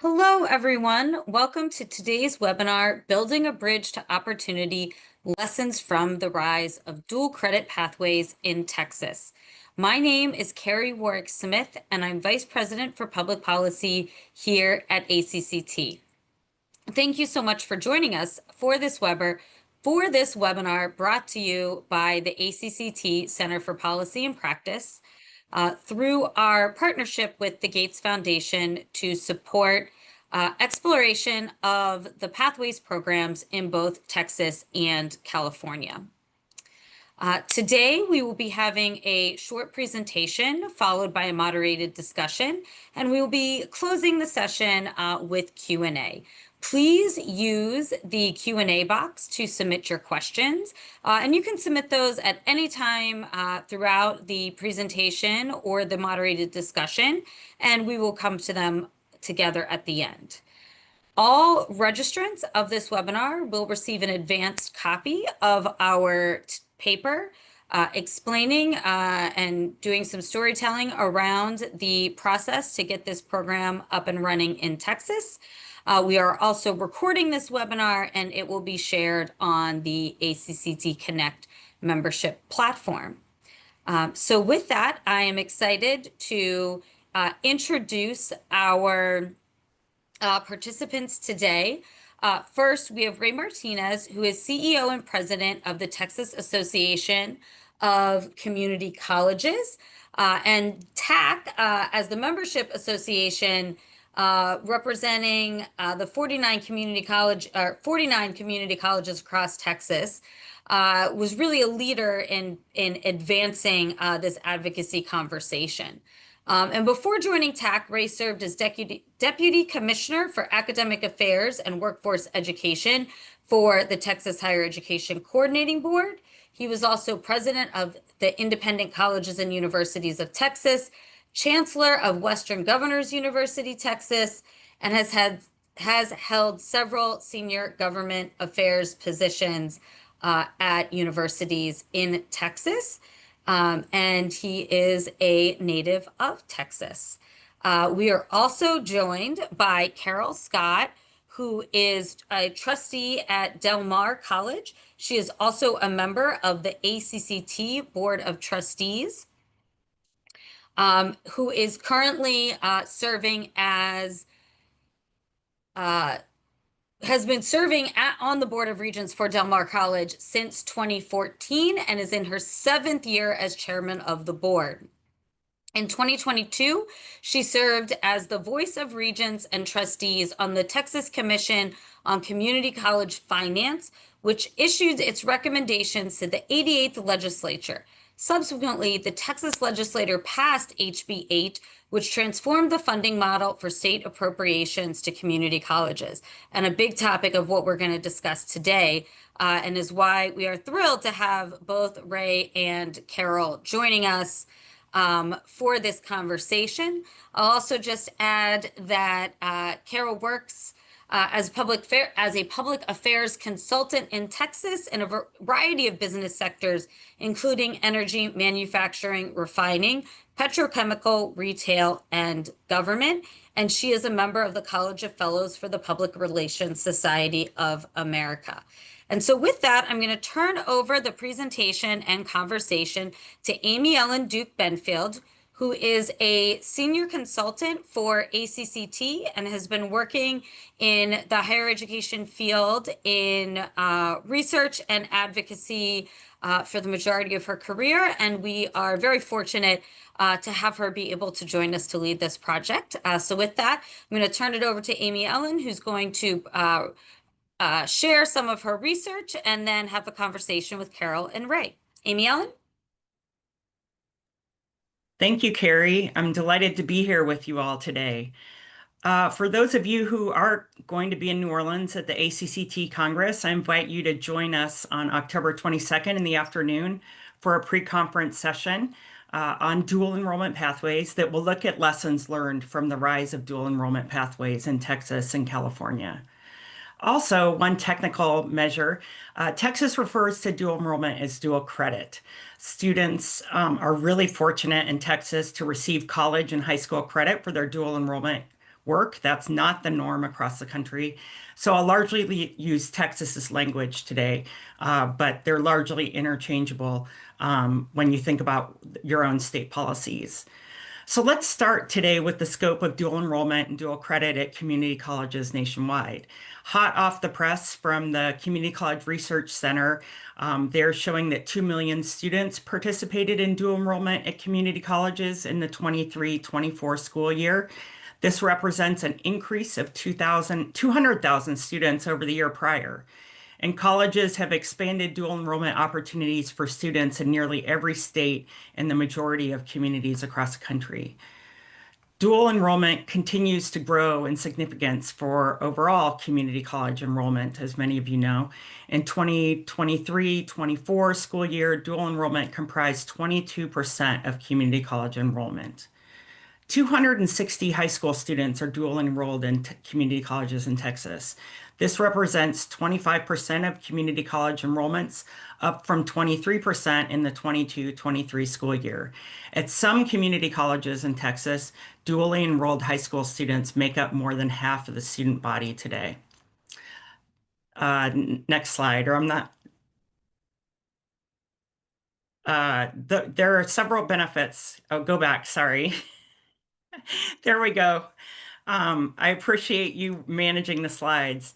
Hello, everyone. Welcome to today's webinar, Building a Bridge to Opportunity, Lessons from the Rise of Dual Credit Pathways in Texas. My name is Carrie Warwick-Smith, and I'm Vice President for Public Policy here at ACCT. Thank you so much for joining us for this webinar brought to you by the ACCT Center for Policy and Practice through our partnership with the Gates Foundation to support exploration of the Pathways programs in both Texas and California. Today, we will be having a short presentation followed by a moderated discussion, and we will be closing the session with Q&A. Please use the Q&A box to submit your questions, and you can submit those at any time throughout the presentation or the moderated discussion, and we will come to them together at the end. All registrants of this webinar will receive an advanced copy of our paper explaining and doing some storytelling around the process to get this program up and running in Texas. We are also recording this webinar, and it will be shared on the ACCT Connect membership platform. So with that, I am excited to introduce our participants today. First, we have Ray Martinez, who is CEO and President of the Texas Association of Community Colleges, and TAC as the membership association representing the 49 community colleges across Texas. Was really a leader in advancing this advocacy conversation. And before joining TAC, Ray served as Deputy Commissioner for Academic Affairs and Workforce Education for the Texas Higher Education Coordinating Board. He was also President of the Independent Colleges and Universities of Texas, Chancellor of Western Governors University, Texas, and has held several senior government affairs positions at universities in Texas. And he is a native of Texas. We are also joined by Carol Scott, who is a trustee at Del Mar College. She is also a member of the ACCT Board of Trustees, who is currently serving as has been serving on the Board of Regents for Del Mar College since 2014 and is in her 7th year as chairman of the board. In 2022, she served as the voice of regents and trustees on the Texas Commission on Community College Finance, which issued its recommendations to the 88th legislature. Subsequently, the Texas legislature passed HB 8, which transformed the funding model for state appropriations to community colleges. And a big topic of what we're going to discuss today, and is why we are thrilled to have both Ray and Carol joining us for this conversation. I'll also just add that Carol works as a public affairs consultant in Texas in a variety of business sectors, including energy, manufacturing, refining, petrochemical, retail, and government. And she is a member of the College of Fellows for the Public Relations Society of America. And so with that, I'm going to turn over the presentation and conversation to Amy Ellen Duke Benfield, who is a senior consultant for ACCT and has been working in the higher education field in research and advocacy for the majority of her career. And we are very fortunate to have her be able to join us to lead this project. So with that, I'm going to turn it over to Amy Ellen, who's going to share some of her research and then have a conversation with Carol and Ray. Amy Ellen? Thank you, Carrie. I'm delighted to be here with you all today. For those of you who are going to be in New Orleans at the ACCT Congress, I invite you to join us on October 22nd in the afternoon for a pre-conference session on dual enrollment pathways that will look at lessons learned from the rise of dual enrollment pathways in Texas and California. Also, one technical measure, Texas refers to dual enrollment as dual credit. Students are really fortunate in Texas to receive college and high school credit for their dual enrollment work. That's not the norm across the country. So I'll largely use Texas's language today, but they're largely interchangeable when you think about your own state policies. So let's start today with the scope of dual enrollment and dual credit at community colleges nationwide. Hot off the press from the Community College Research Center, they're showing that 2 million students participated in dual enrollment at community colleges in the 23-24 school year. This represents an increase of 200,000 students over the year prior. And colleges have expanded dual enrollment opportunities for students in nearly every state and the majority of communities across the country. Dual enrollment continues to grow in significance for overall community college enrollment, as many of you know. In 2023-24 school year, dual enrollment comprised 22% of community college enrollment. 260 high school students are dual enrolled in community colleges in Texas. This represents 25% of community college enrollments, up from 23% in the 22-23 school year. At some community colleges in Texas, dually enrolled high school students make up more than half of the student body today. Next slide, or I'm not. There are several benefits. Oh, go back, sorry. There we go. I appreciate you managing the slides.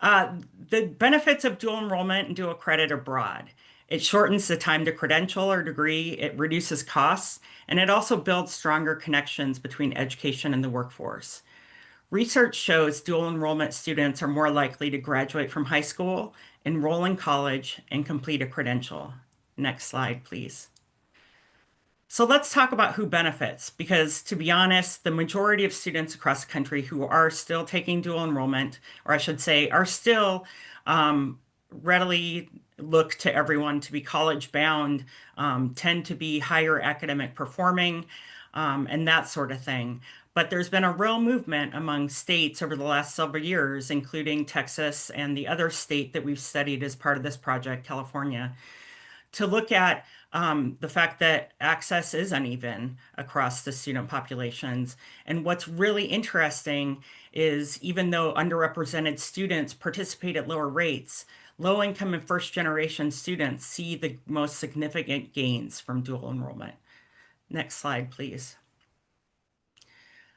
The benefits of dual enrollment and dual credit are broad. It shortens the time to credential or degree, it reduces costs, and it also builds stronger connections between education and the workforce. Research shows dual enrollment students are more likely to graduate from high school, enroll in college, and complete a credential. Next slide, please. So let's talk about who benefits, because to be honest, the majority of students across the country who are still taking dual enrollment, or I should say, are still readily look to everyone to be college bound, tend to be higher academic performing, and that sort of thing. But there's been a real movement among states over the last several years, including Texas and the other state that we've studied as part of this project, California, to look at the fact that access is uneven across the student populations. And what's really interesting is even though underrepresented students participate at lower rates, low income and first generation students see the most significant gains from dual enrollment. Next slide, please.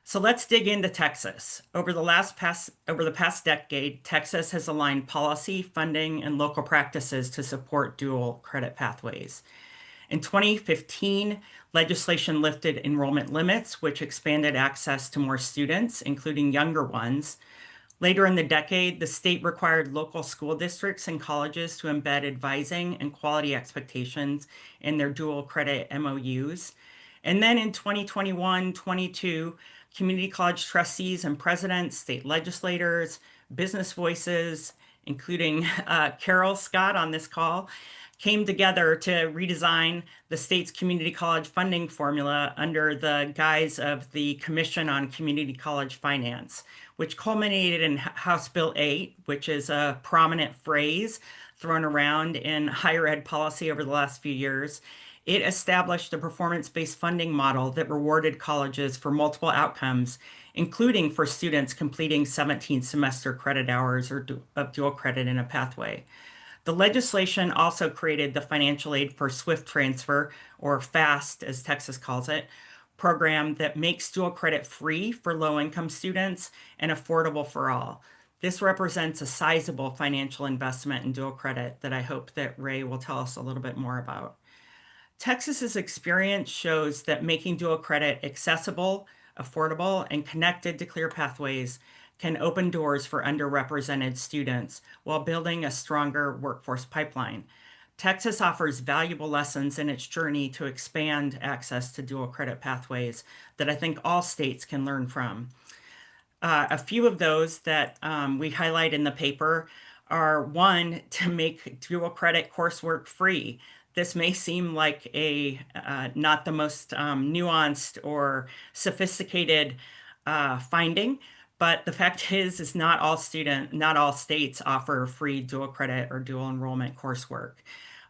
So let's dig into Texas. Over the past decade, Texas has aligned policy, funding, and local practices to support dual credit pathways. In 2015, legislation lifted enrollment limits, which expanded access to more students, including younger ones. Later in the decade, the state required local school districts and colleges to embed advising and quality expectations in their dual credit MOUs. And then in 2021-22, community college trustees and presidents, state legislators, business voices, including Carol Scott on this call, came together to redesign the state's community college funding formula under the guise of the Commission on Community College Finance, which culminated in House Bill 8, which is a prominent phrase thrown around in higher ed policy over the last few years. It established a performance-based funding model that rewarded colleges for multiple outcomes, including for students completing 17 semester credit hours of dual credit in a pathway. The legislation also created the Financial Aid for Swift Transfer, or FAST as Texas calls it, program that makes dual credit free for low-income students and affordable for all. This represents a sizable financial investment in dual credit that I hope that Ray will tell us a little bit more about. Texas's experience shows that making dual credit accessible, affordable, and connected to clear pathways can open doors for underrepresented students while building a stronger workforce pipeline. Texas offers valuable lessons in its journey to expand access to dual credit pathways that I think all states can learn from. A few of those that we highlight in the paper are one, to make dual credit coursework free. This may seem like a not the most nuanced or sophisticated finding, but the fact is not all states offer free dual credit or dual enrollment coursework.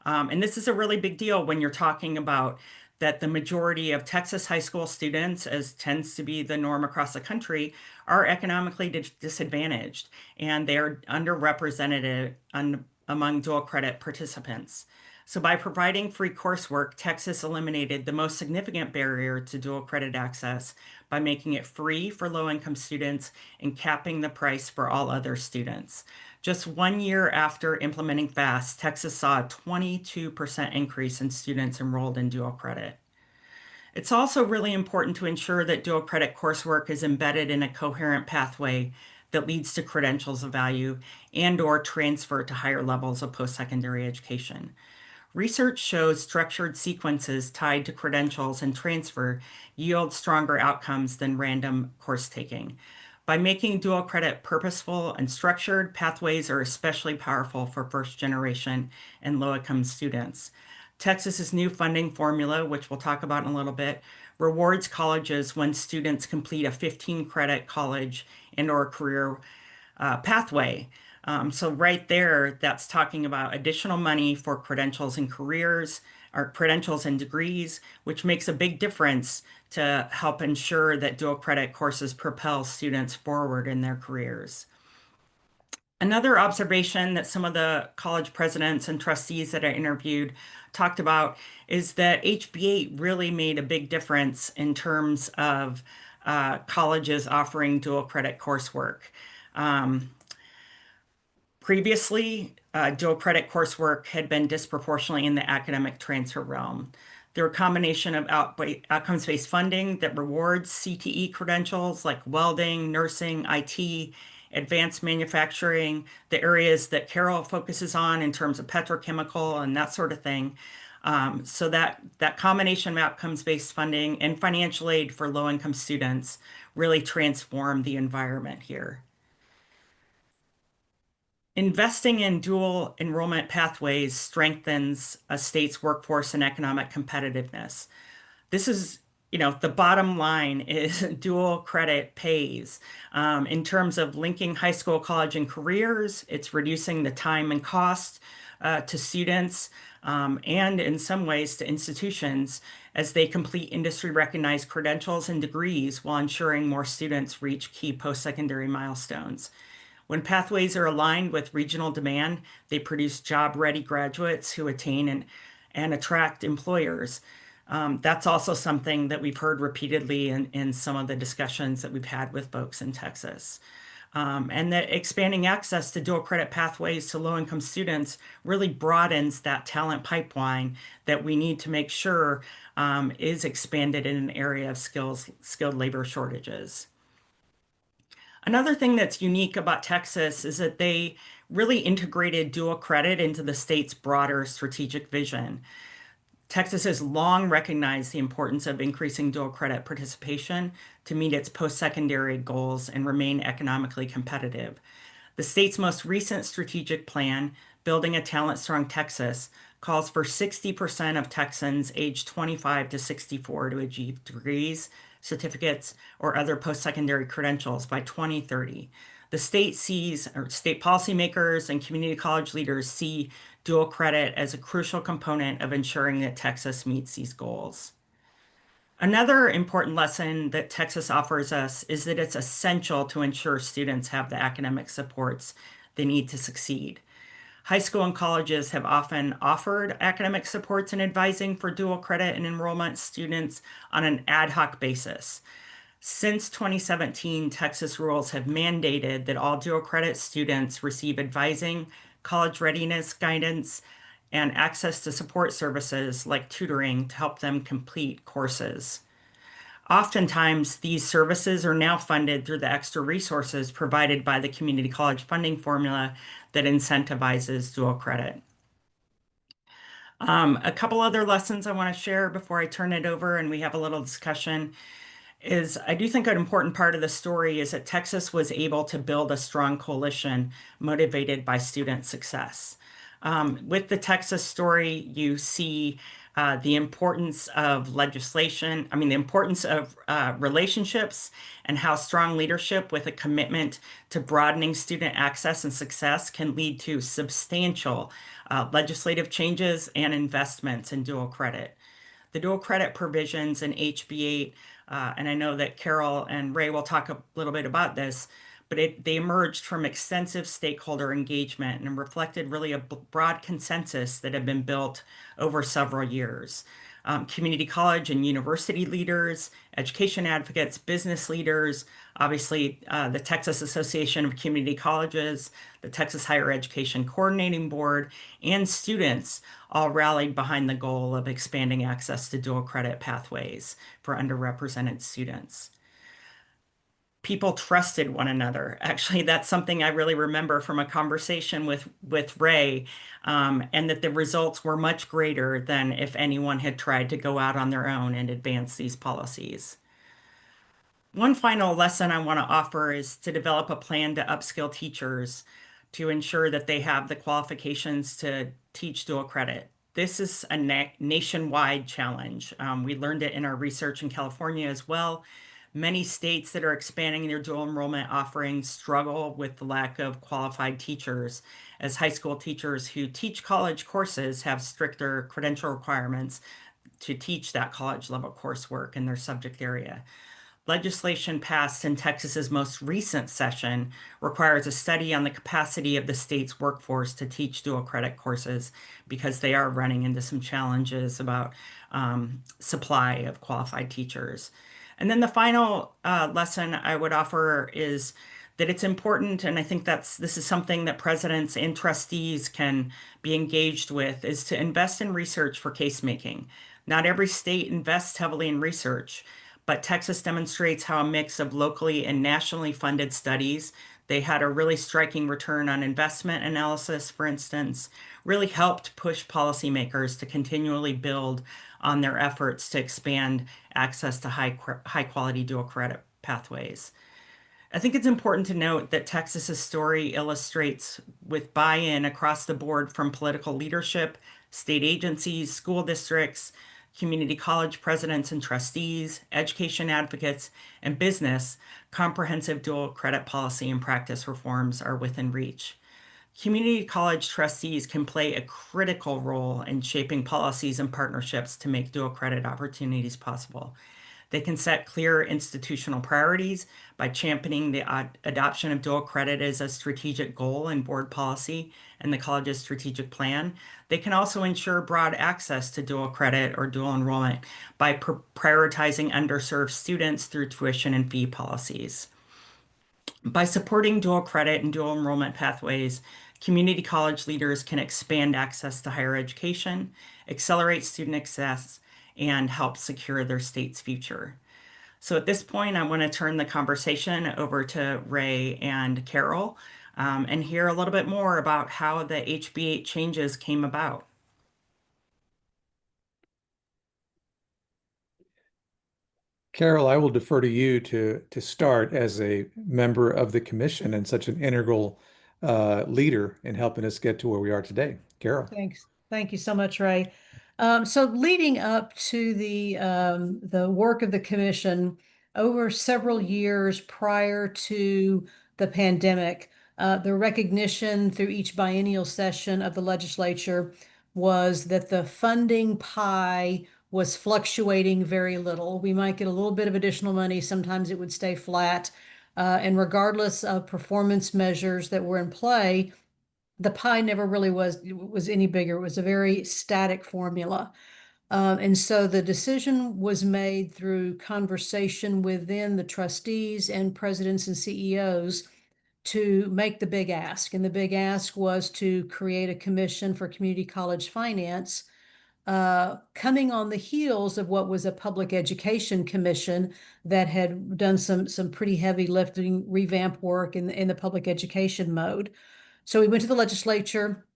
And this is a really big deal when you're talking about that the majority of Texas high school students, as tends to be the norm across the country, are economically disadvantaged and they are underrepresented among dual credit participants. So, by providing free coursework, Texas eliminated the most significant barrier to dual credit access by making it free for low income students and capping the price for all other students. Just 1 year after implementing FAST, Texas saw a 22% increase in students enrolled in dual credit. It's also really important to ensure that dual credit coursework is embedded in a coherent pathway that leads to credentials of value and/or transfer to higher levels of post-secondary education. Research shows structured sequences tied to credentials and transfer yield stronger outcomes than random course taking. By making dual credit purposeful and structured, pathways are especially powerful for first generation and low income students. Texas's new funding formula, which we'll talk about in a little bit, rewards colleges when students complete a 15 credit college and/or career pathway. So right there, that's talking about additional money for credentials and careers, or credentials and degrees, which makes a big difference to help ensure that dual credit courses propel students forward in their careers. Another observation that some of the college presidents and trustees that I interviewed talked about is that HB8 really made a big difference in terms of colleges offering dual credit coursework. Um, Previously, dual credit coursework had been disproportionately in the academic transfer realm. There are a combination of outcomes-based funding that rewards CTE credentials like welding, nursing, IT, advanced manufacturing, the areas that Carol focuses on in terms of petrochemical and that sort of thing. So that combination of outcomes-based funding and financial aid for low-income students really transformed the environment here. Investing in dual enrollment pathways strengthens a state's workforce and economic competitiveness. This is, the bottom line is dual credit pays. In terms of linking high school, college, and careers, it's reducing the time and cost to students and in some ways to institutions as they complete industry recognized credentials and degrees while ensuring more students reach key post-secondary milestones. When pathways are aligned with regional demand, they produce job-ready graduates who attain and attract employers. That's also something that we've heard repeatedly in some of the discussions that we've had with folks in Texas. And that expanding access to dual credit pathways to low-income students really broadens that talent pipeline that we need to make sure is expanded in an area of skilled labor shortages. Another thing that's unique about Texas is that they really integrated dual credit into the state's broader strategic vision. Texas has long recognized the importance of increasing dual credit participation to meet its post-secondary goals and remain economically competitive. The state's most recent strategic plan, Building a Talent-Strong Texas, calls for 60% of Texans aged 25 to 64 to achieve degrees, certificates, or other post-secondary credentials by 2030. The state sees, or state policymakers and community college leaders see dual credit as a crucial component of ensuring that Texas meets these goals. Another important lesson that Texas offers us is that it's essential to ensure students have the academic supports they need to succeed. High school and colleges have often offered academic supports and advising for dual credit and enrollment students on an ad hoc basis. Since 2017, Texas rules have mandated that all dual credit students receive advising, college readiness guidance, and access to support services like tutoring to help them complete courses. Oftentimes, these services are now funded through the extra resources provided by the community college funding formula that incentivizes dual credit. A couple other lessons I want to share before I turn it over and we have a little discussion is I do think an important part of the story is that Texas was able to build a strong coalition motivated by student success. With the Texas story, you see the importance of legislation, the importance of relationships and how strong leadership with a commitment to broadening student access and success can lead to substantial legislative changes and investments in dual credit. The dual credit provisions in HB 8, and I know that Carol and Ray will talk a little bit about this, but they emerged from extensive stakeholder engagement and reflected really a broad consensus that had been built over several years. Community college and university leaders, education advocates, business leaders, obviously the Texas Association of Community Colleges, the Texas Higher Education Coordinating Board, and students all rallied behind the goal of expanding access to dual credit pathways for underrepresented students. People trusted one another. Actually, that's something I really remember from a conversation with Ray, and that the results were much greater than if anyone had tried to go out on their own and advance these policies. One final lesson I want to offer is to develop a plan to upskill teachers to ensure that they have the qualifications to teach dual credit. This is a nationwide challenge. We learned it in our research in California as well. Many states that are expanding their dual enrollment offerings struggle with the lack of qualified teachers, as high school teachers who teach college courses have stricter credential requirements to teach that college level coursework in their subject area. Legislation passed in Texas's most recent session requires a study on the capacity of the state's workforce to teach dual credit courses because they are running into some challenges about supply of qualified teachers. And then the final lesson I would offer is that it's important, and I think this is something that presidents and trustees can be engaged with, is to invest in research for case making. Not every state invests heavily in research, but Texas demonstrates how a mix of locally and nationally funded studies, they had a really striking return on investment analysis, for instance, really helped push policymakers to continually build on their efforts to expand access to high quality dual credit pathways. I think it's important to note that Texas's story illustrates with buy-in across the board from political leadership, state agencies, school districts, community college presidents and trustees, education advocates, and business, comprehensive dual credit policy and practice reforms are within reach. Community college trustees can play a critical role in shaping policies and partnerships to make dual credit opportunities possible. They can set clear institutional priorities by championing the adoption of dual credit as a strategic goal in board policy and the college's strategic plan. They can also ensure broad access to dual credit or dual enrollment by prioritizing underserved students through tuition and fee policies. By supporting dual credit and dual enrollment pathways, community college leaders can expand access to higher education, accelerate student access, and help secure their state's future. So at this point, I want to turn the conversation over to Ray and Carol, and hear a little bit more about how the HB8 changes came about. Carol, I will defer to you to start as a member of the commission and such an integral leader in helping us get to where we are today. Carol. Thanks. Thank you so much, Ray. So leading up to the work of the commission over several years prior to the pandemic, the recognition through each biennial session of the legislature was that the funding pie was fluctuating very little. We might get a little bit of additional money. Sometimes it would stay flat. And regardless of performance measures that were in play, the pie never really was any bigger. It was a very static formula. And so the decision was made through conversation within the trustees and presidents and CEOs to make the big ask. And the big ask was to create a commission for community college finance, coming on the heels of what was a public education commission that had done some pretty heavy lifting revamp work in the public education mode. So we went to the legislature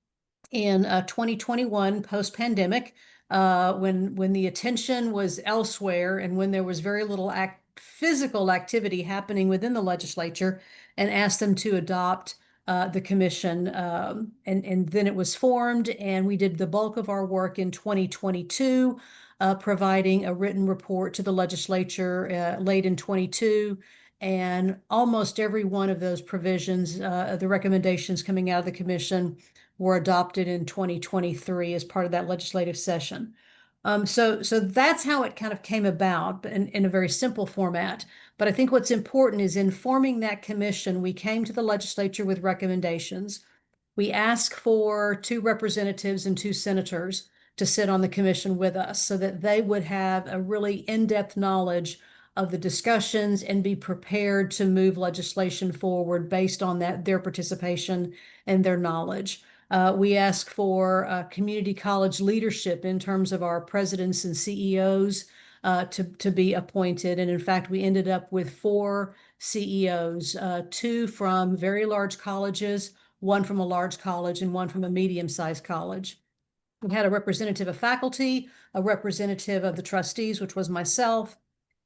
in 2021, post-pandemic, when the attention was elsewhere and when there was very little physical activity happening within the legislature, and asked them to adopt the commission. And then it was formed, and we did the bulk of our work in 2022, providing a written report to the legislature late in 22. And almost every one of those provisions, the recommendations coming out of the commission, were adopted in 2023 as part of that legislative session. So that's how it kind of came about in a very simple format. But I think what's important is in forming that commission, we came to the legislature with recommendations. We asked for 2 representatives and 2 senators to sit on the commission with us so that they would have a really in-depth knowledge of the discussions and be prepared to move legislation forward based on their participation and their knowledge. We ask for community college leadership in terms of our presidents and CEOs to be appointed. And in fact, we ended up with 4 CEOs, 2 from very large colleges, 1 from a large college, and 1 from a medium-sized college. We had a representative of faculty, a representative of the trustees, which was myself,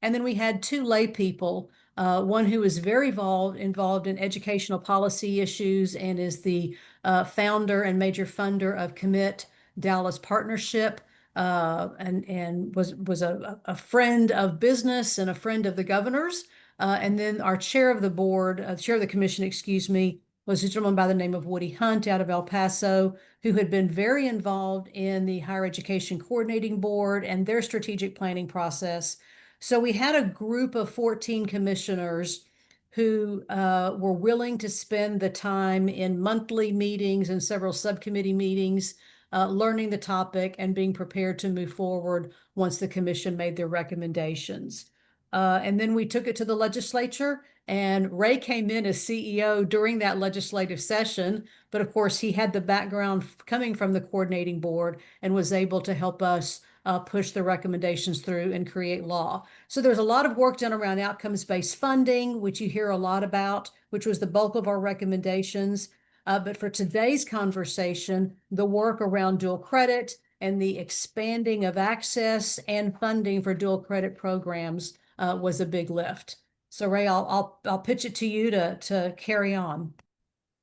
and then we had 2 lay people, one who is very involved in educational policy issues and is the founder and major funder of Commit Dallas Partnership, and was a friend of business and a friend of the governor's. And then our chair of the board, chair of the commission, excuse me, was a gentleman by the name of Woody Hunt out of El Paso, who had been very involved in the Higher Education Coordinating Board and their strategic planning process. So we had a group of 14 commissioners who were willing to spend the time in monthly meetings and several subcommittee meetings, learning the topic and being prepared to move forward once the commission made their recommendations. And then we took it to the legislature, and Ray came in as CEO during that legislative session. But of course, he had the background coming from the coordinating board and was able to help us push the recommendations through and create law. So there's a lot of work done around outcomes-based funding, which you hear a lot about, which was the bulk of our recommendations. But for today's conversation, the work around dual credit and the expanding of access and funding for dual credit programs was a big lift. So Ray, I'll pitch it to you to carry on.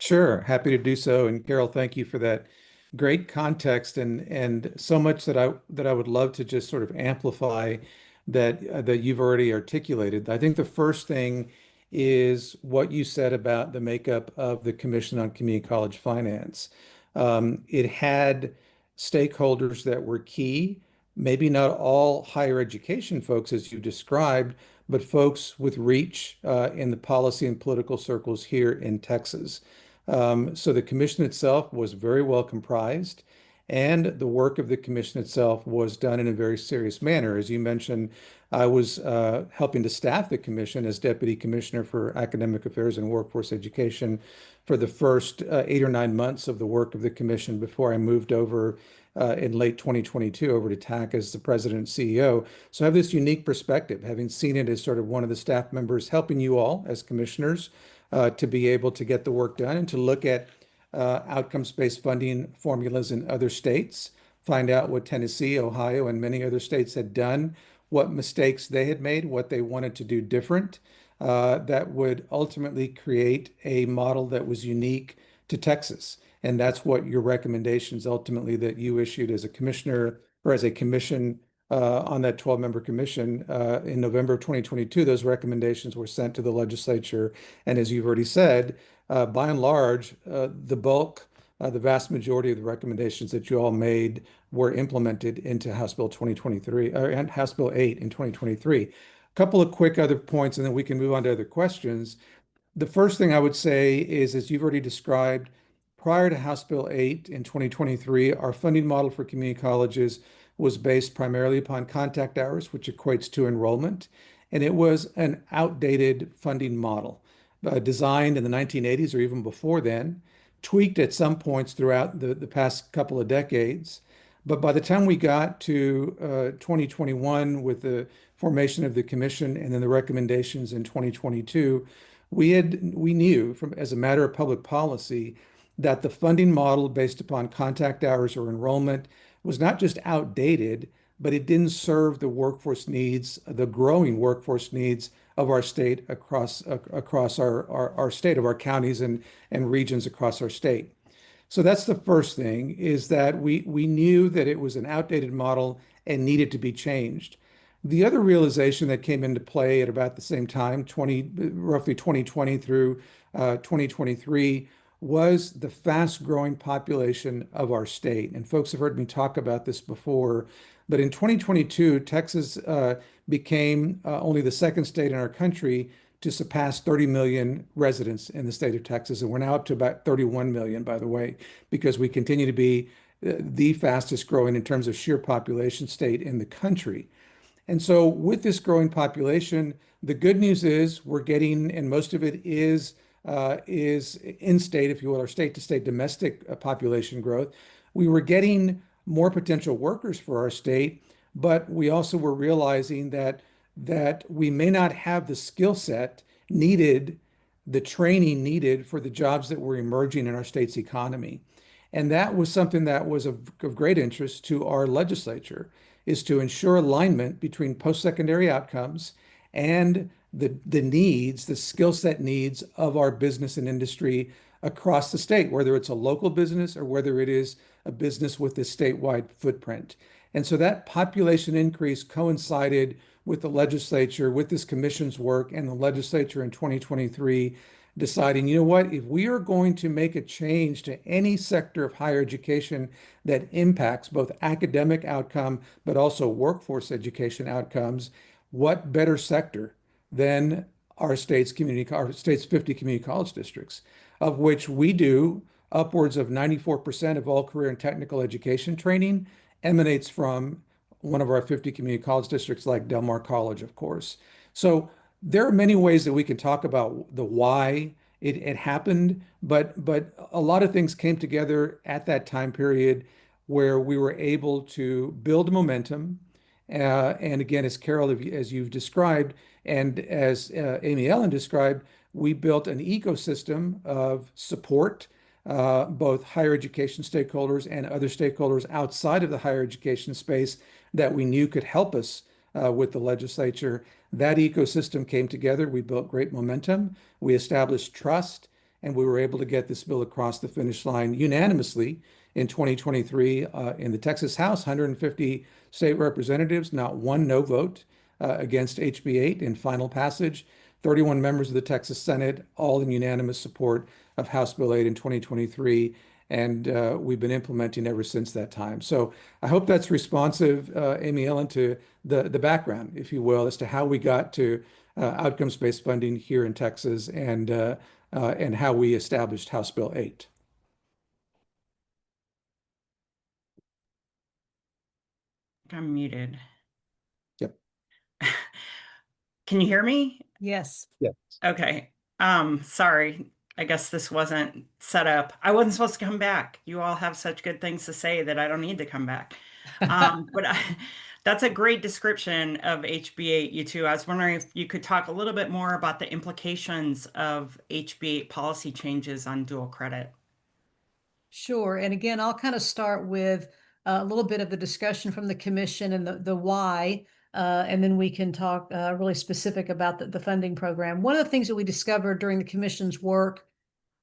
Sure, happy to do so. And Carol, thank you for that great context and so much that I would love to just sort of amplify that you've already articulated. I think the first thing is what you said about the makeup of the Commission on Community College Finance. It had stakeholders that were key, maybe not all higher education folks as you described, but folks with reach in the policy and political circles here in Texas. So the commission itself was very well comprised, and the work of the commission itself was done in a very serious manner. As you mentioned, I was helping to staff the commission as Deputy Commissioner for Academic Affairs and Workforce Education for the first 8 or 9 months of the work of the commission before I moved over in late 2022 over to TAC as the President and CEO. So I have this unique perspective, having seen it as sort of one of the staff members helping you all as commissioners to be able to get the work done and to look at outcomes-based funding formulas in other states, find out what Tennessee, Ohio, and many other states had done, what mistakes they had made, what they wanted to do different, that would ultimately create a model that was unique to Texas. And that's what your recommendations ultimately that you issued as a commissioner or as a commission on that 12-member commission in November of 2022, those recommendations were sent to the legislature. And as you've already said, by and large, the bulk, the vast majority of the recommendations that you all made were implemented into House Bill 2023 and House Bill 8 in 2023. A couple of quick other points, and then we can move on to other questions. The first thing I would say is, as you've already described, prior to House Bill 8 in 2023, our funding model for community colleges was based primarily upon contact hours, which equates to enrollment. And it was an outdated funding model, designed in the 1980s or even before then, tweaked at some points throughout the past couple of decades. But by the time we got to 2021 with the formation of the commission and then the recommendations in 2022, we knew from as a matter of public policy that the funding model based upon contact hours or enrollment was not just outdated, but it didn't serve the workforce needs, the growing workforce needs of our state across our state, of our counties and regions across our state. So that's the first thing, is that we knew that it was an outdated model and needed to be changed. The other realization that came into play at about the same time, roughly 2020 through 2023, was the fast growing population of our state. And folks have heard me talk about this before. But in 2022, Texas became only the second state in our country to surpass 30 million residents in the state of Texas. And we're now up to about 31 million, by the way, because we continue to be the fastest growing in terms of sheer population state in the country. And so with this growing population, the good news is we're getting, and most of it is in-state, if you will, or state-to-state domestic population growth. We were getting more potential workers for our state, but we also were realizing that we may not have the skill set needed, the training needed for the jobs that were emerging in our state's economy. And that was something that was of great interest to our legislature, is to ensure alignment between post-secondary outcomes and the needs, the skill set needs of our business and industry across the state, whether it's a local business or whether it is a business with a statewide footprint. And so that population increase coincided with the legislature, with this commission's work, and the legislature in 2023 deciding, you know what, if we are going to make a change to any sector of higher education that impacts both academic outcome, but also workforce education outcomes, what better sector than our state's 50 community college districts, of which we do upwards of 94% of all career and technical education training emanates from one of our 50 community college districts like Del Mar College, of course. So there are many ways that we can talk about the why it happened, but a lot of things came together at that time period where we were able to build momentum. And again, as Carol, as you've described, and as Amy Ellen described, we built an ecosystem of support, both higher education stakeholders and other stakeholders outside of the higher education space that we knew could help us with the legislature. That ecosystem came together. We built great momentum. We established trust, and we were able to get this bill across the finish line unanimously in 2023 in the Texas House, 150 state representatives, not one no vote against HB 8 in final passage, 31 members of the Texas Senate, all in unanimous support of House Bill 8 in 2023. And we've been implementing ever since that time. So I hope that's responsive, Amy Ellen, to the background, if you will, as to how we got to outcomes-based funding here in Texas and how we established House Bill 8. I'm muted. Yep. Can you hear me? Yes. Yeah. Okay. Sorry. I guess this wasn't set up. I wasn't supposed to come back. You all have such good things to say that I don't need to come back. That's a great description of HB8, you two. I was wondering if you could talk a little bit more about the implications of HB8 policy changes on dual credit. Sure. And again, I'll kind of start with a little bit of the discussion from the commission and the why, and then we can talk really specific about the funding program. One of the things that we discovered during the commission's work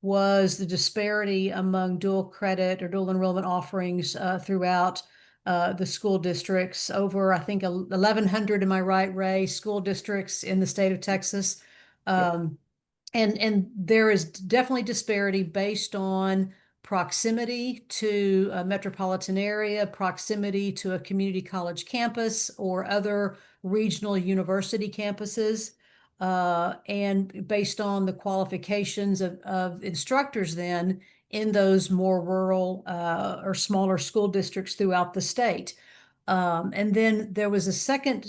was the disparity among dual credit or dual enrollment offerings throughout the school districts. Over, I think, 1,100, am I right, Ray, school districts in the state of Texas. And there is definitely disparity based on proximity to a metropolitan area, proximity to a community college campus or other regional university campuses, and based on the qualifications of instructors then in those more rural or smaller school districts throughout the state. And then there was a second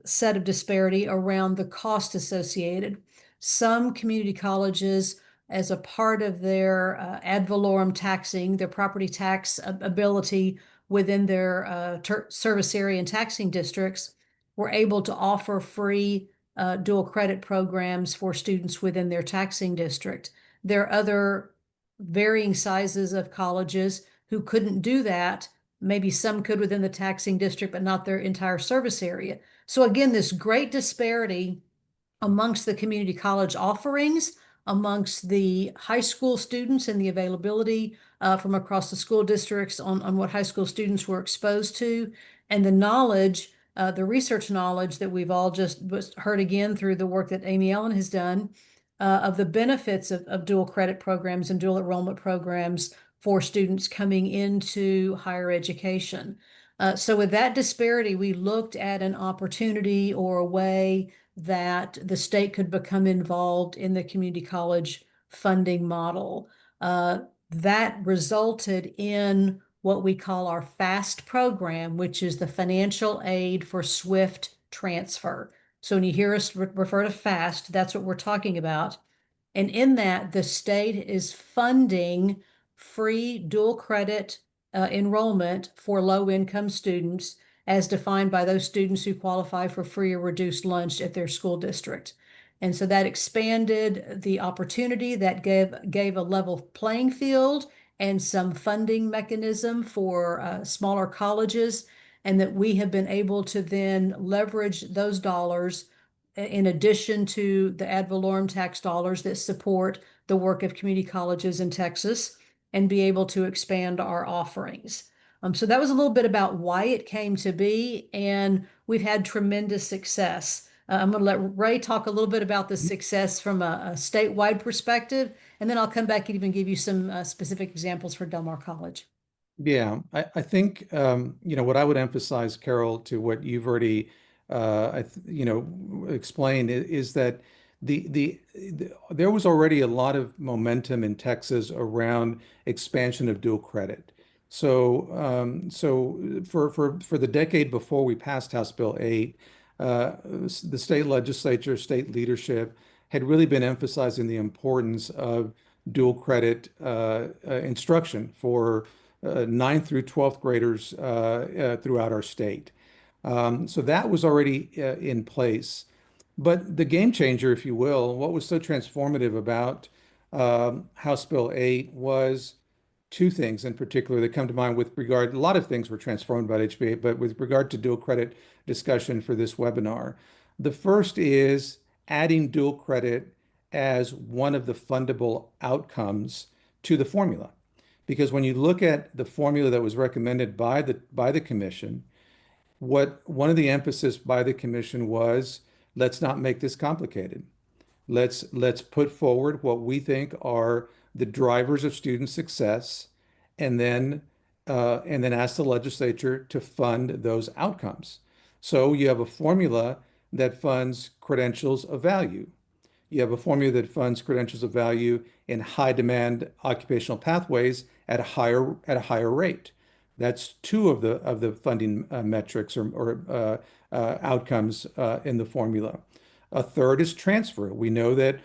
set of disparity around the cost associated. Some community colleges, as a part of their ad valorem taxing, their property tax ability within their service area and taxing districts, were able to offer free dual credit programs for students within their taxing district. There are other varying sizes of colleges who couldn't do that. Maybe some could within the taxing district, but not their entire service area. So again, this great disparity amongst the community college offerings, amongst the high school students and the availability from across the school districts on what high school students were exposed to, and the knowledge, the research knowledge that we've all just heard again through the work that Amy Ellen has done of the benefits of dual credit programs and dual enrollment programs for students coming into higher education. So with that disparity, we looked at an opportunity or a way that the state could become involved in the community college funding model. That resulted in what we call our FAST program, which is the financial aid for swift transfer. So when you hear us refer to FAST, that's what we're talking about. And in that, the state is funding free dual credit enrollment for low-income students as defined by those students who qualify for free or reduced lunch at their school district. And so that expanded the opportunity, that gave a level playing field and some funding mechanism for smaller colleges, and that we have been able to then leverage those dollars in addition to the ad valorem tax dollars that support the work of community colleges in Texas, and be able to expand our offerings. So that was a little bit about why it came to be, and we've had tremendous success. I'm going to let Ray talk a little bit about the success from a statewide perspective, and then I'll come back and even give you some specific examples for Del Mar College. Yeah, I think what I would emphasize, Carol, to what you've already explained is that there was already a lot of momentum in Texas around expansion of dual credit. So for the decade before we passed House Bill 8, the state legislature, state leadership had really been emphasizing the importance of dual credit instruction for 9th through 12th graders throughout our state. So that was already in place. But the game changer, if you will, what was so transformative about House Bill 8 was two things in particular that come to mind with regard, a lot of things were transformed about HB 8, but with regard to dual credit discussion for this webinar. The first is adding dual credit as one of the fundable outcomes to the formula. Because when you look at the formula that was recommended by the commission, what one of the emphasis by the commission was, let's not make this complicated. Let's put forward what we think are the drivers of student success, and then ask the legislature to fund those outcomes. So you have a formula that funds credentials of value. You have a formula that funds credentials of value in high demand occupational pathways at a higher rate. That's two of the funding metrics or outcomes in the formula. A third is transfer. We know that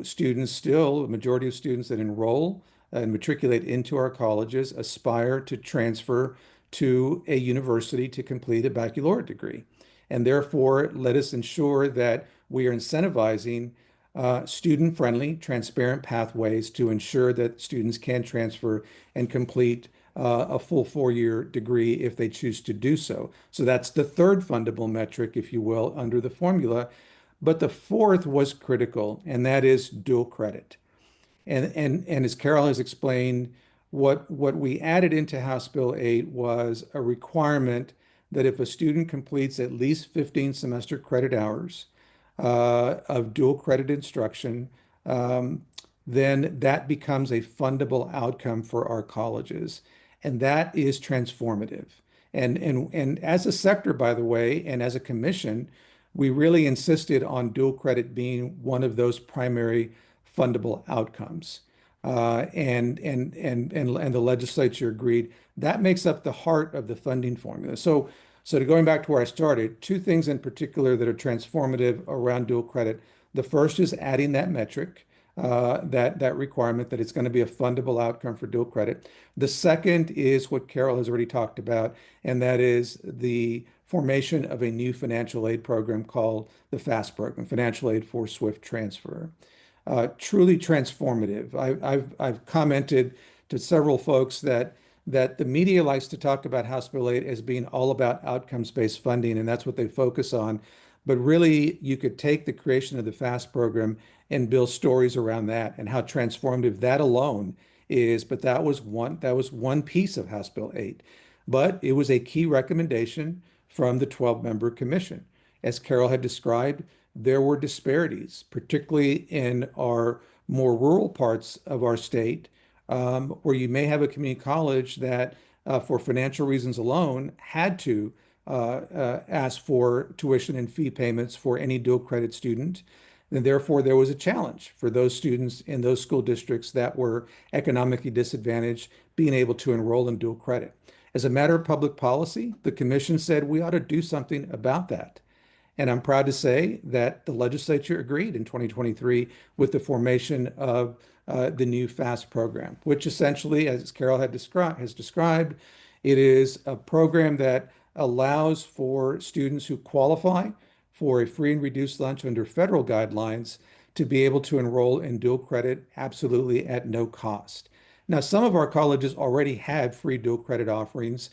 students still, a majority of students that enroll and matriculate into our colleges aspire to transfer to a university to complete a baccalaureate degree. And therefore, let us ensure that we are incentivizing student-friendly, transparent pathways to ensure that students can transfer and complete a full 4-year degree if they choose to do so. So that's the third fundable metric, if you will, under the formula. But the fourth was critical, and that is dual credit. And as Carol has explained, what we added into House Bill 8 was a requirement that if a student completes at least 15 semester credit hours of dual credit instruction, then that becomes a fundable outcome for our colleges. And that is transformative. And as a sector, by the way, and as a commission, we really insisted on dual credit being one of those primary fundable outcomes. And the legislature agreed. That makes up the heart of the funding formula. So to going back to where I started, two things in particular that are transformative around dual credit. The first is adding that metric, that requirement that it's going to be a fundable outcome for dual credit. The second is what Carol has already talked about, and that is the formation of a new financial aid program called the FAST program, Financial Aid for Swift Transfer. Truly transformative. I've commented to several folks that the media likes to talk about House Bill 8 as being all about outcomes-based funding, and that's what they focus on. But really, you could take the creation of the FAST program and build stories around that and how transformative that alone is. But that was one piece of House Bill 8. But it was a key recommendation from the 12-member commission. As Carol had described, there were disparities, particularly in our more rural parts of our state, where you may have a community college that for financial reasons alone, had to ask for tuition and fee payments for any dual credit student. And therefore, there was a challenge for those students in those school districts that were economically disadvantaged being able to enroll in dual credit. As a matter of public policy, the commission said we ought to do something about that. And I'm proud to say that the legislature agreed in 2023 with the formation of the new FAST program, which essentially, as Carol has described, it is a program that allows for students who qualify for a free and reduced lunch under federal guidelines to be able to enroll in dual credit absolutely at no cost. Now, some of our colleges already had free dual credit offerings.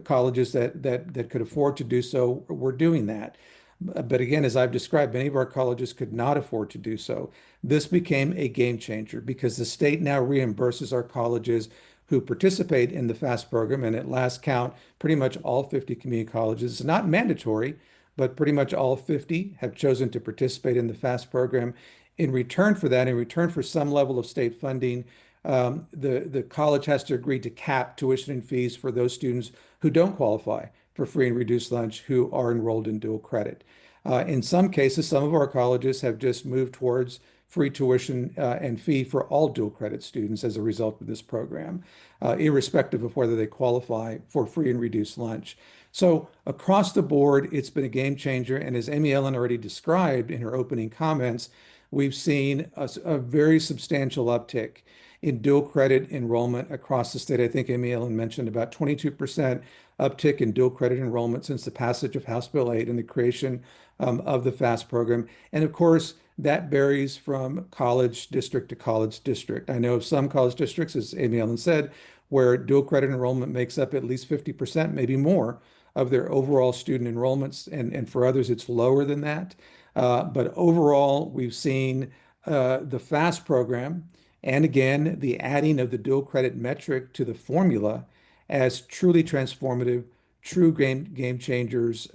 Colleges that could afford to do so were doing that. But again, as I've described, many of our colleges could not afford to do so. This became a game changer because the state now reimburses our colleges who participate in the FAST program. And at last count, pretty much all 50 community colleges, it's not mandatory, but pretty much all 50 have chosen to participate in the FAST program. In return for that, in return for some level of state funding, the college has to agree to cap tuition and fees for those students who don't qualify for free and reduced lunch who are enrolled in dual credit. In some cases, some of our colleges have just moved towards free tuition and fee for all dual credit students as a result of this program, irrespective of whether they qualify for free and reduced lunch. So across the board, it's been a game changer. And as Amy Ellen already described in her opening comments, we've seen a very substantial uptick in dual credit enrollment across the state. I think Amy Ellen mentioned about 22% uptick in dual credit enrollment since the passage of House Bill 8 and the creation of the FAST program. And of course, that varies from college district to college district. I know of some college districts, as Amy Ellen said, where dual credit enrollment makes up at least 50%, maybe more, of their overall student enrollments. And for others, it's lower than that. But overall, we've seen the FAST program, and again, the adding of the dual credit metric to the formula as truly transformative, true game changers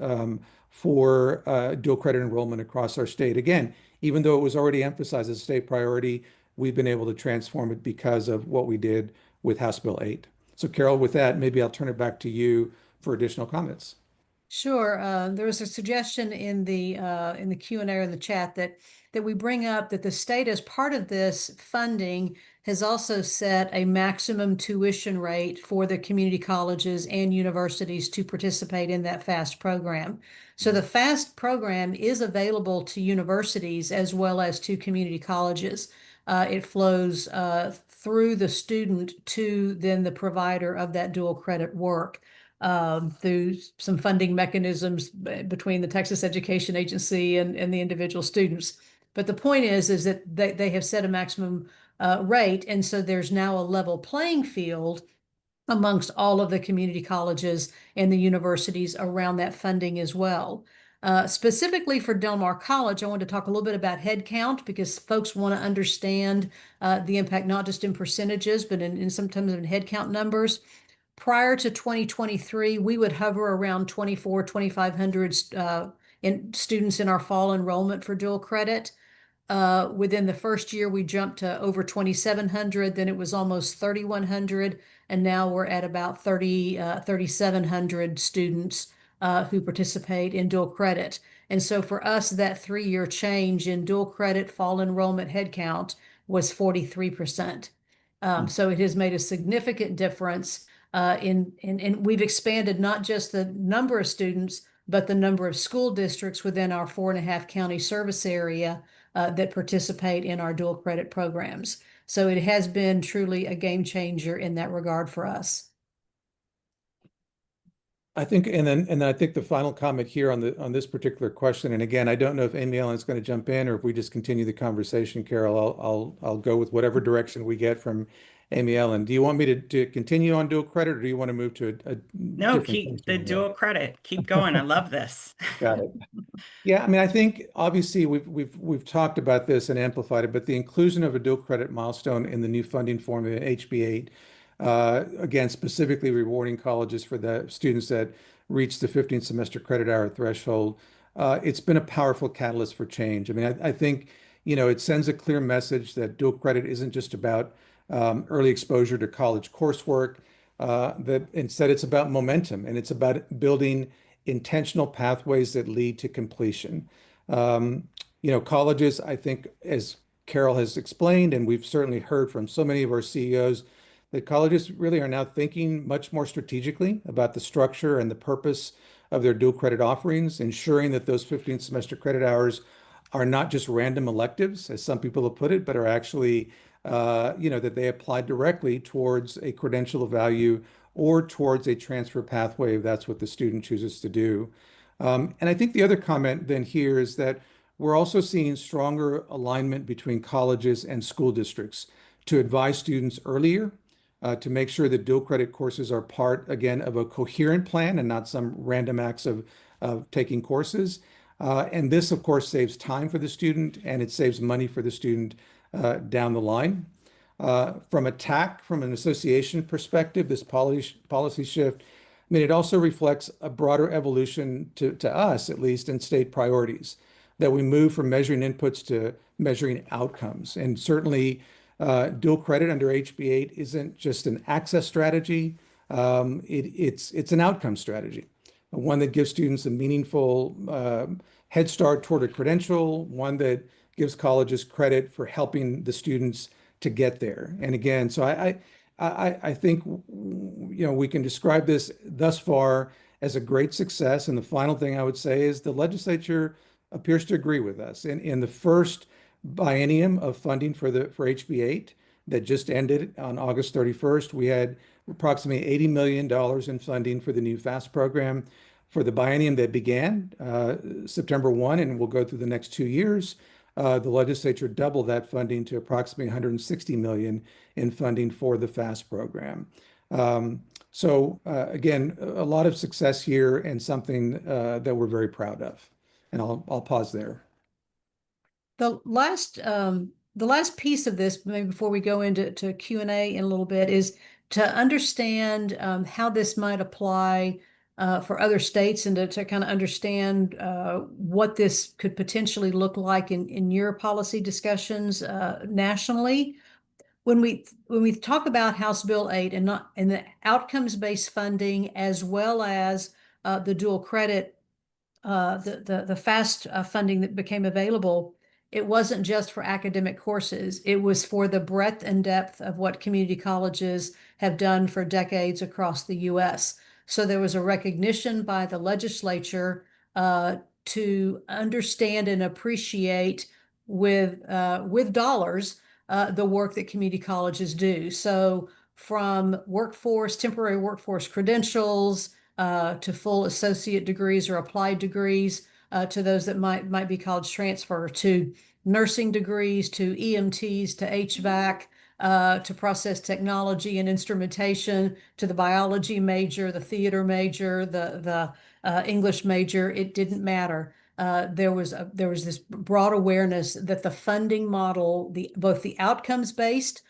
for dual credit enrollment across our state. Again, even though it was already emphasized as a state priority, we've been able to transform it because of what we did with House Bill 8. So Carol, with that, maybe I'll turn it back to you for additional comments. Sure. There was a suggestion in the Q&A or in the chat that we bring up that the state, as part of this funding, has also set a maximum tuition rate for the community colleges and universities to participate in that FAST program. So the FAST program is available to universities as well as to community colleges. It flows through the student to then the provider of that dual credit work. Through some funding mechanisms between the Texas Education Agency and the individual students. But the point is that they have set a maximum rate, and so there's now a level playing field amongst all of the community colleges and the universities around that funding as well. Specifically for Del Mar College, I want to talk a little bit about headcount because folks want to understand the impact, not just in percentages, but in sometimes in headcount numbers. Prior to 2023, we would hover around 2,500 students in our fall enrollment for dual credit. Within the first year, we jumped to over 2,700, then it was almost 3,100, and now we're at about 3,700 students who participate in dual credit. And so for us, that 3-year change in dual credit fall enrollment headcount was 43%. So it has made a significant difference. And we've expanded not just the number of students, but the number of school districts within our 4.5 county service area that participate in our dual credit programs. So it has been truly a game changer in that regard for us. I think, and then I think the final comment here on this particular question, and again, I don't know if Amy Ellen is going to jump in or if we just continue the conversation, Carol. I'll go with whatever direction we get from Amy Ellen. Do you want me to continue on dual credit, or do you want to move to a No, different keep the question? dual credit. Keep going. I love this. Got it. Yeah, I mean, I think obviously we've talked about this and amplified it, but the inclusion of a dual credit milestone in the new funding formula, HB 8, again, specifically rewarding colleges for the students that reach the 15 semester credit hour threshold, it's been a powerful catalyst for change. I mean, I think, it sends a clear message that dual credit isn't just about early exposure to college coursework, that instead it's about momentum and it's about building intentional pathways that lead to completion. Colleges, I think, as Carol has explained, and we've certainly heard from so many of our CEOs, that colleges really are now thinking much more strategically about the structure and the purpose of their dual credit offerings, ensuring that those 15 semester credit hours are not just random electives, as some people have put it, but are actually, that they apply directly towards a credential of value or towards a transfer pathway if that's what the student chooses to do. And I think the other comment then here is that we're also seeing stronger alignment between colleges and school districts to advise students earlier, to make sure that dual credit courses are part, again, of a coherent plan and not some random acts of taking courses. And this, of course, saves time for the student and it saves money for the student down the line. From an association perspective, this policy shift, I mean, it also reflects a broader evolution to us, at least, in state priorities, that we move from measuring inputs to measuring outcomes. And certainly, dual credit under HB8 isn't just an access strategy. It's an outcome strategy, one that gives students a meaningful head start toward a credential, one that gives colleges credit for helping the students to get there. And again, so I think we can describe this thus far as a great success. And the final thing I would say is the legislature appears to agree with us. In the first biennium of funding for HB8 that just ended on August 31st, we had approximately $80 million in funding for the new FAST program. For the biennium that began September 1 and will go through the next 2 years, the legislature doubled that funding to approximately $160 million in funding for the FAST program. Again, a lot of success here and something that we're very proud of. And I'll pause there. The last piece of this, maybe before we go into Q&A in a little bit, is to understand how this might apply for other states and to kind of understand what this could potentially look like in your policy discussions nationally. When we talk about House Bill 8 and the outcomes-based funding as well as the dual credit, the FAST funding that became available, it wasn't just for academic courses. It was for the breadth and depth of what community colleges have done for decades across the U.S. So there was a recognition by the legislature to understand and appreciate with dollars the work that community colleges do. So from temporary workforce credentials, to full associate degrees or applied degrees, to those that might be college transfer, to nursing degrees, to EMTs, to HVAC, to process technology and instrumentation, to the biology major, the theater major, the English major. It didn't matter. There was this broad awareness that the funding model, both the outcomes-based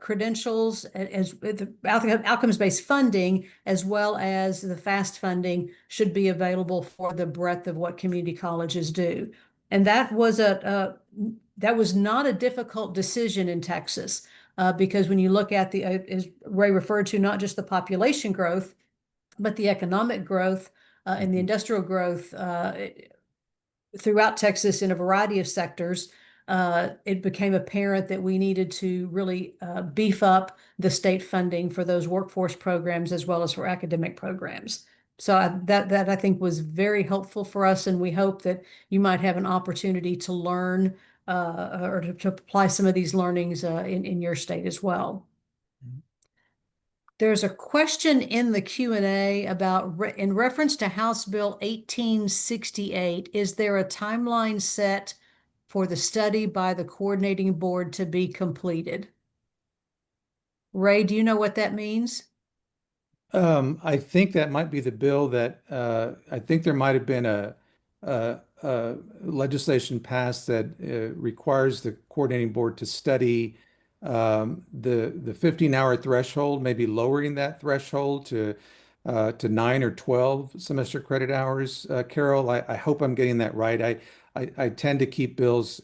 credentials, as the outcomes-based funding, as well as the FAST funding, should be available for the breadth of what community colleges do. And that was not a difficult decision in Texas, because when you look at as Ray referred to, not just the population growth, but the economic growth and the industrial growth throughout Texas in a variety of sectors, it became apparent that we needed to really beef up the state funding for those workforce programs as well as for academic programs. So that I think was very helpful for us, and we hope that you might have an opportunity to learn or to apply some of these learnings in your state as well. There's a question in the Q&A about, in reference to House Bill 1868, is there a timeline set for the study by the coordinating board to be completed? Ray, do you know what that means? I think that might be the bill that I think there might have been a legislation passed that requires the coordinating board to study the 15-hour threshold, maybe lowering that threshold to 9 or 12 semester credit hours. Carol, I hope I'm getting that right. I tend to keep bills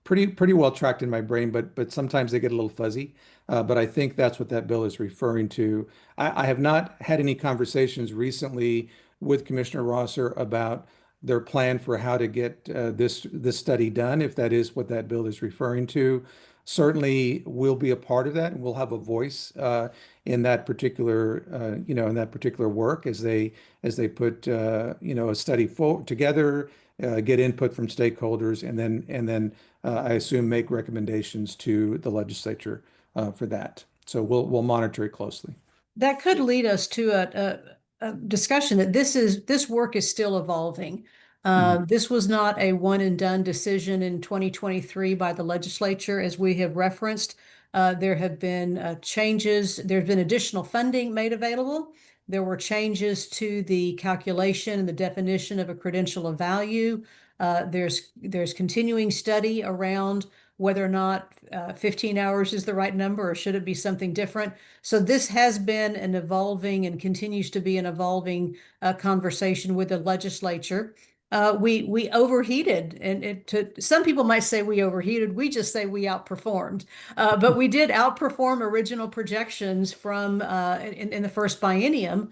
pretty well tracked in my brain, but sometimes they get a little fuzzy. But I think that's what that bill is referring to. I have not had any conversations recently with Commissioner Rosser about their plan for how to get this study done, if that is what that bill is referring to. Certainly, we'll be a part of that, and we'll have a voice in that particular in that particular work as they put a study together, get input from stakeholders, and then I assume make recommendations to the legislature for that. So we'll monitor it closely. That could lead us to a discussion that this work is still evolving. This was not a one and done decision in 2023 by the legislature, as we have referenced. There have been changes. There have been additional funding made available. There were changes to the calculation and the definition of a credential of value. There's continuing study around whether or not 15 hours is the right number, or should it be something different. So this has been an evolving and continues to be an evolving conversation with the legislature. We overheated, and some people might say we overheated. We just say we outperformed, but we did outperform original projections from in the first biennium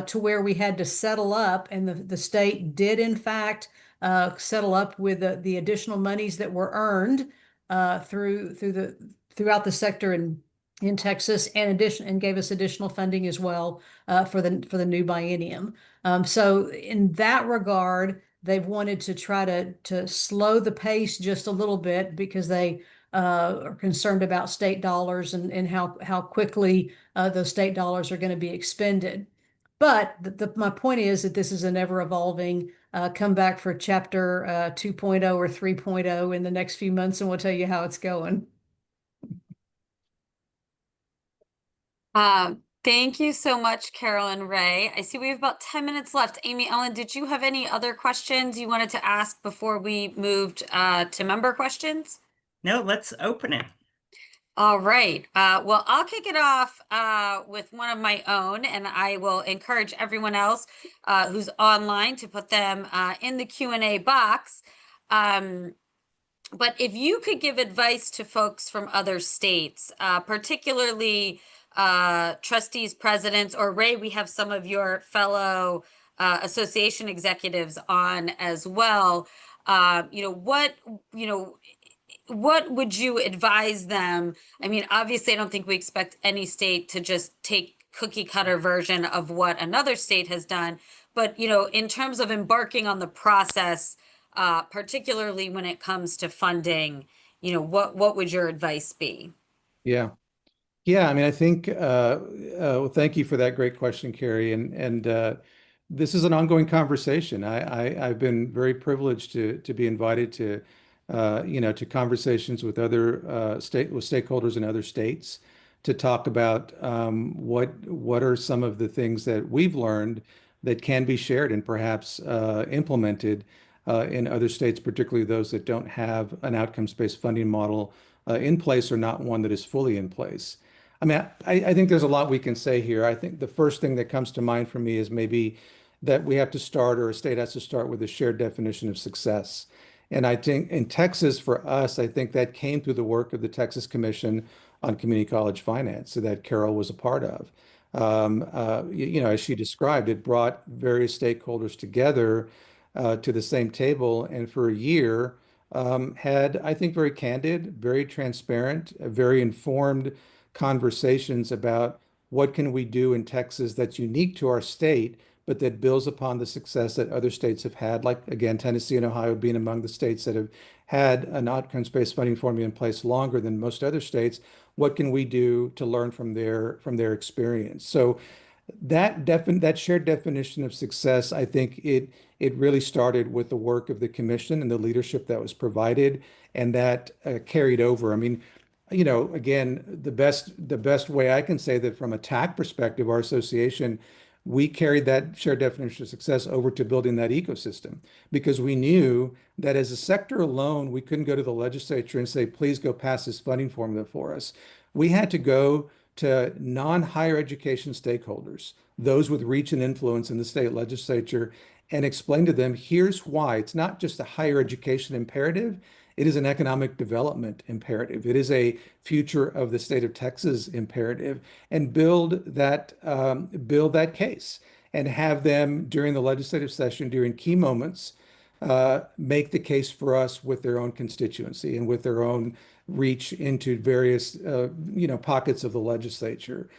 to where we had to settle up, and the state did in fact settle up with the additional monies that were earned throughout the sector in Texas, and gave us additional funding as well for the new biennium. So in that regard, they've wanted to try to slow the pace just a little bit because they are concerned about state dollars and how quickly those state dollars are going to be expended. But my point is that this is an ever evolving. Come back for chapter 2.0 or 3.0 in the next few months, and we'll tell you how it's going. Thank you so much, Carol and Ray. I see we have about 10 minutes left. Amy Ellen, did you have any other questions you wanted to ask before we moved to member questions? No, let's open it. All right. Well, I'll kick it off with one of my own, and I will encourage everyone else who's online to put them in the Q&A box. But if you could give advice to folks from other states, particularly trustees, presidents, or Ray, we have some of your fellow association executives on as well. What would you advise them? I mean, obviously, I don't think we expect any state to just take cookie cutter version of what another state has done. But, in terms of embarking on the process, particularly when it comes to funding, what would your advice be? Yeah. Yeah, I mean, I think, well, thank you for that great question, Carrie. And this is an ongoing conversation. I've been very privileged to be invited to, to conversations with other stakeholders in other states to talk about what are some of the things that we've learned that can be shared and perhaps implemented in other states, particularly those that don't have an outcomes-based funding model in place or not one that is fully in place. I mean, I think there's a lot we can say here. I think the first thing that comes to mind for me is maybe that we have to start, or a state has to start, with a shared definition of success. And I think in Texas, for us, I think that came through the work of the Texas Commission on Community College Finance, so that Carol was a part of. As she described, it brought various stakeholders together to the same table, and for a year had, I think, very candid, very transparent, very informed conversations about what can we do in Texas that's unique to our state, but that builds upon the success that other states have had, like, again, Tennessee and Ohio being among the states that have had an outcomes-based funding formula in place longer than most other states. What can we do to learn from their experience? So that shared definition of success, I think it really started with the work of the commission and the leadership that was provided, and that carried over. I mean, again, the best way I can say that from a TAC perspective, our association, we carried that shared definition of success over to building that ecosystem, because we knew that as a sector alone, we couldn't go to the legislature and say, please go pass this funding formula for us. We had to go to non-higher education stakeholders, those with reach and influence in the state legislature, and explain to them, here's why. It's not just a higher education imperative, It is an economic development imperative. It is a future of the state of Texas imperative, and build that case and have them during the legislative session, during key moments, make the case for us with their own constituency and with their own reach into various pockets of the legislature.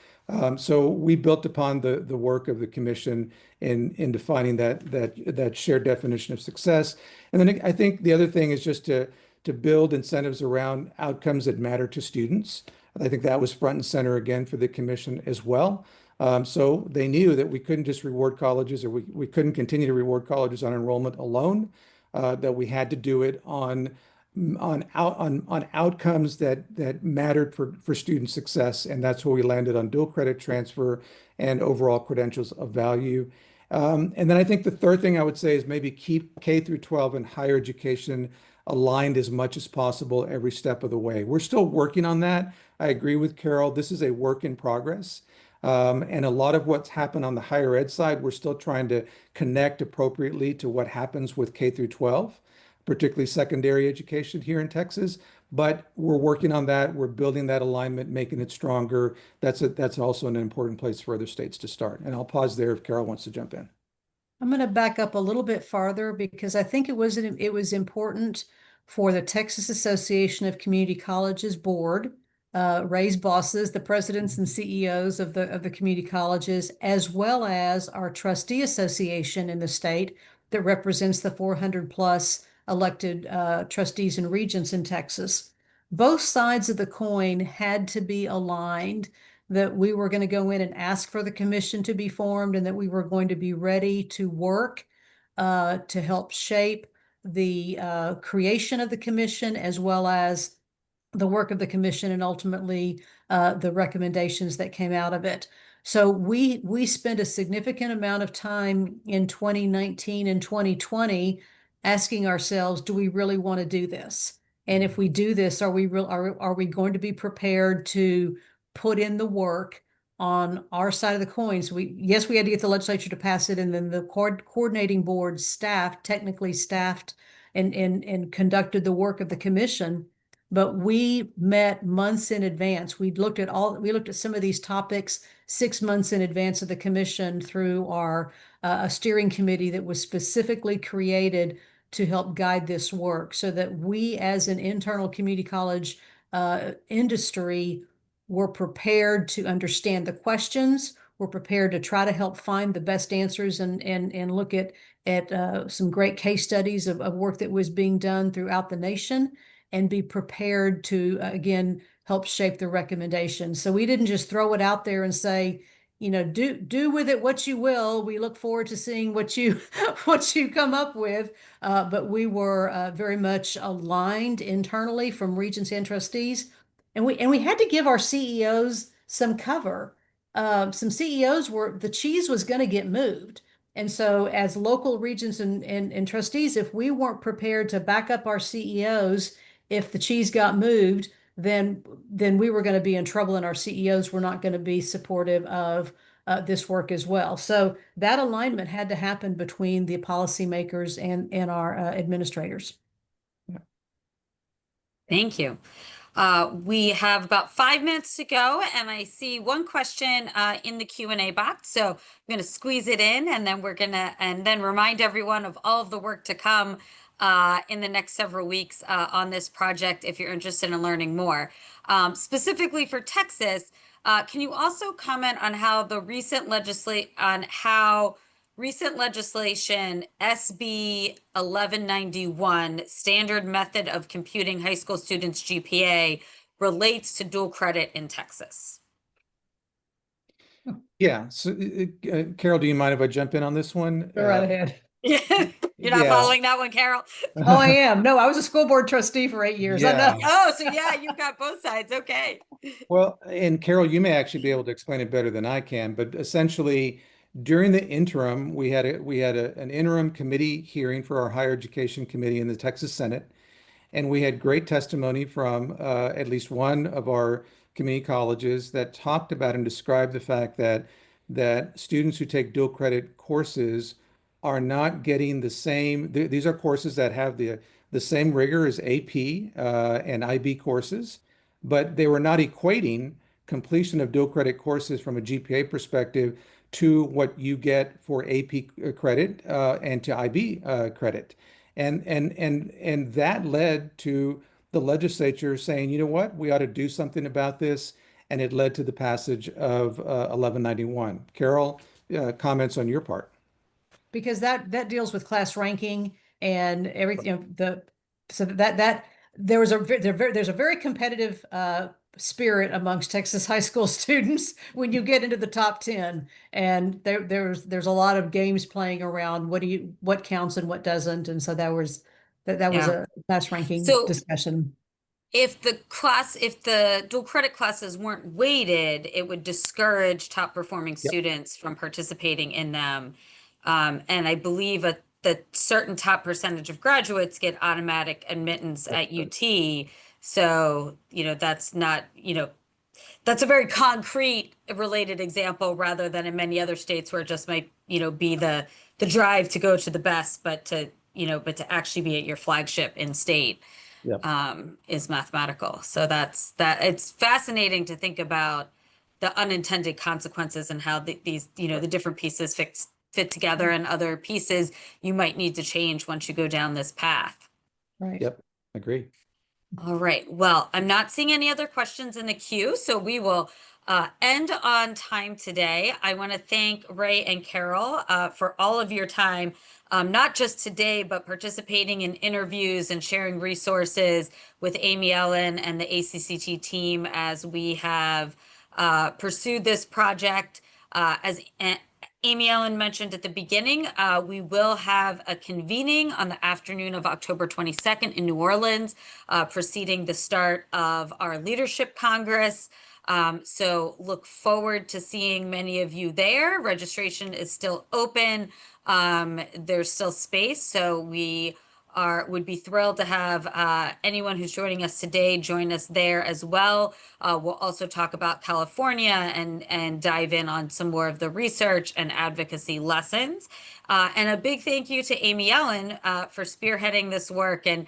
So we built upon the work of the commission in defining that shared definition of success. And then I think the other thing is just to build incentives around outcomes that matter to students. I think that was front and center again for the commission as well. So they knew that we couldn't just reward colleges, or we couldn't continue to reward colleges on enrollment alone, that we had to do it on outcomes that mattered for student success, and that's where we landed on dual credit transfer and overall credentials of value. And then I think the third thing I would say is maybe keep K through 12 and higher education aligned as much as possible every step of the way. We're still working on that. I agree with Carol. This is a work in progress. And a lot of what's happened on the higher ed side, we're still trying to connect appropriately to what happens with K through 12, particularly secondary education here in Texas. But we're working on that. We're building that alignment, making it stronger. That's also an important place for other states to start. And I'll pause there if Carol wants to jump in. I'm going to back up a little bit farther because I think it was important for the Texas Association of Community Colleges board, Ray's bosses, the presidents and CEOs of the community colleges, as well as our trustee association in the state that represents the 400 plus elected trustees and regents in Texas. Both sides of the coin had to be aligned that we were going to go in and ask for the commission to be formed, and that we were going to be ready to work to help shape the creation of the commission, as well as the work of the commission, and ultimately the recommendations that came out of it. So we spent a significant amount of time in 2019 and 2020 asking ourselves, do we really want to do this? And if we do this, are we going to be prepared to put in the work on our side of the coin? So we had to get the legislature to pass it, and then the coordinating board technically staffed and conducted the work of the commission. But we met months in advance. We looked at some of these topics 6 months in advance of the commission through our a steering committee that was specifically created to help guide this work, so that we as an internal community college industry were prepared to understand the questions. We're prepared to try to help find the best answers, and look at some great case studies of work that was being done throughout the nation, and be prepared to, again, help shape the recommendations. So we didn't just throw it out there and say, do with it what you will. We look forward to seeing what you come up with. But we were very much aligned internally from regents and trustees, and we had to give our CEOs some cover. Some CEOs the cheese was going to get moved. And so as local regents and trustees, if we weren't prepared to back up our CEOs, if the cheese got moved, then we were going to be in trouble, and our CEOs were not going to be supportive of this work as well. So that alignment had to happen between the policymakers and our administrators. Thank you. We have about 5 minutes to go, and I see one question in the Q&A box. So I'm going to squeeze it in, and then then remind everyone of all of the work to come in the next several weeks on this project if you're interested in learning more. Specifically for Texas, can you also comment on how recent legislation SB 1191, Standard Method of Computing High School Students' GPA, relates to dual credit in Texas? Yeah. So, Carol, do you mind if I jump in on this one? Go right ahead. You're not following that one, Carol? Oh, I am. No, I was a school board trustee for 8 years. Yeah. I know. Oh, so yeah, you've got both sides. Okay. Well, and Carol, you may actually be able to explain it better than I can, but essentially during the interim, we had an interim committee hearing for our higher education committee in the Texas Senate. And we had great testimony from at least one of our community colleges that talked about and described the fact that students who take dual credit courses are not getting the same. These are courses that have the same rigor as AP and IB courses, but they were not equating completion of dual credit courses from a GPA perspective to what you get for AP credit and to IB credit. And that led to the legislature saying, you know what, we ought to do something about this. And it led to the passage of 1191. Carol, comments on your part? Because that deals with class ranking and everything, so that there's a very competitive spirit amongst Texas high school students when you get into the top 10, and there's a lot of games playing around what counts and what doesn't, and so that was Yeah. a class ranking So discussion. if the dual credit classes weren't weighted, it would discourage top performing Yep. students from participating in them. And I believe that certain top percentage of graduates get automatic admittance at UT. So, that's not, that's a very concrete related example rather than in many other states where it just might, be the drive to go to the best, but to actually be at your flagship in state Yep. is mathematical. So it's fascinating to think about the unintended consequences and how these, the different pieces fit together and other pieces you might need to change once you go down this path. Right. Yep. Agree. All right. Well, I'm not seeing any other questions in the queue, so we will end on time today. I want to thank Ray and Carol for all of your time, not just today, but participating in interviews and sharing resources with Amy Ellen and the ACCT team as we have pursued this project. As Amy Ellen mentioned at the beginning, we will have a convening on the afternoon of October 22nd in New Orleans, preceding the start of our Leadership Congress. So look forward to seeing many of you there. Registration is still open. There's still space, so we would be thrilled to have anyone who's joining us today join us there as well. We'll also talk about California and dive in on some more of the research and advocacy lessons. And a big thank you to Amy Ellen for spearheading this work and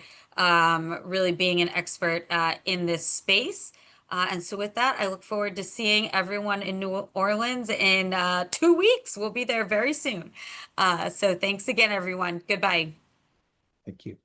really being an expert in this space. And so with that, I look forward to seeing everyone in New Orleans in 2 weeks. We'll be there very soon. So thanks again, everyone. Goodbye. Thank you.